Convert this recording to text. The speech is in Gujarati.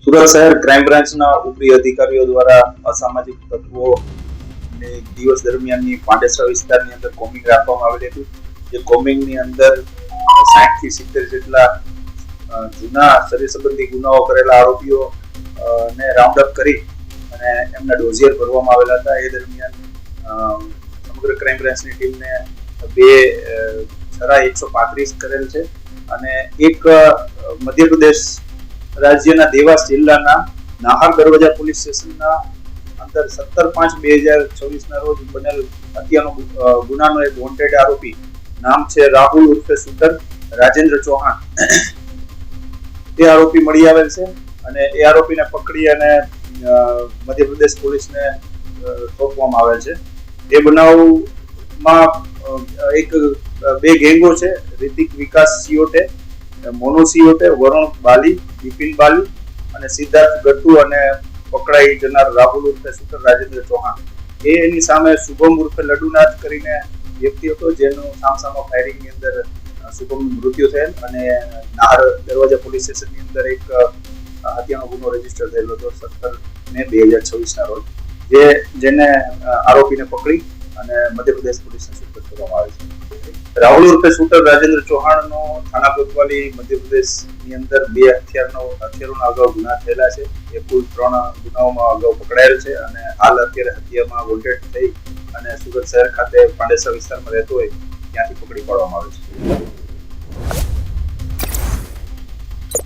સુરત શહેર ક્રાઇમ બ્રાન્ચના ઉપરી અધિકારીઓ દ્વારા અસામાજિક તત્વોને દિવસ દરમિયાનની પાંડેસરા વિસ્તારની અંદર કોમિંગ રાખવામાં આવેલી હતી. જે કોમિંગની અંદર 60 થી 70 જેટલા જૂના શરીર સંબંધી ગુનાઓ કરેલા આરોપીઓ ને રાઉન્ડ અપ કરી અને એમના ડોઝિયર ભરવામાં આવેલા હતા. એ દરમિયાન સમગ્ર ક્રાઇમ બ્રાન્ચની ટીમને 2 છરા 135 કરેલ છે અને એક મધ્યપ્રદેશ રાજ્યના દેવાસ જિલ્લાના નાહર દરવાજા પોલીસ સ્ટેશનના અંદર 17/5/2026 ના રોજ બનેલ હત્યાનો ગુનાનો એક વોન્ટેડ આરોપી નામ છે રાહુલ ઉર્ફે શૂટર રાજેન્દ્ર ચૌહાણ. તે આરોપી મળી આવેલ છે અને એ આરોપીને પકડી અને મધ્યપ્રદેશ પોલીસને સોંપવામાં આવેલ છે. એ બનાવમાં એક 2 ગેંગો છે, રિતિક વિકાસ સિયોટે, મોનો સિયોટે, વરુણ બાલી, બિપિન બાલી અને સિદ્ધાર્થ ગટ્ટુ અને પકડાઈ જનાર રાહુલ ઉર્ફે શૂટર રાજેન્દ્ર ચૌહાણ. એની સામે શુભમ ઉર્ફે લડુનાથ કરીને વ્યક્તિ હતો, જેનું સામસામા ફાયરિંગની અંદર શુભમનું મૃત્યુ થયેલ અને નાહર દરવાજા પોલીસ સ્ટેશનની અંદર એક હત્યાનો ગુનો રજીસ્ટર થયેલો હતો 17 મે 2026 ના રોજ, જેને આરોપીને પકડી અને મધ્યપ્રદેશ પોલીસને સુપરત કરવામાં આવે છે. રાહુલ ઉર્ફે શૂટર રાજેન્દ્ર ચૌહાણનો થાના કોતવાલી મધ્યપ્રદેશની અંદર 2 હથિયારોના અગાઉ ગુના થયેલા છે. એ કુલ 3 ગુનાઓમાં અગાઉ પકડાયેલ છે અને હાલ અત્યારે હત્યામાં વોન્ટેડ થઈ અને સુરત શહેર ખાતે પાંડેસરા વિસ્તારમાં રહેતો હોય ત્યાંથી પકડી પાડવામાં આવે છે.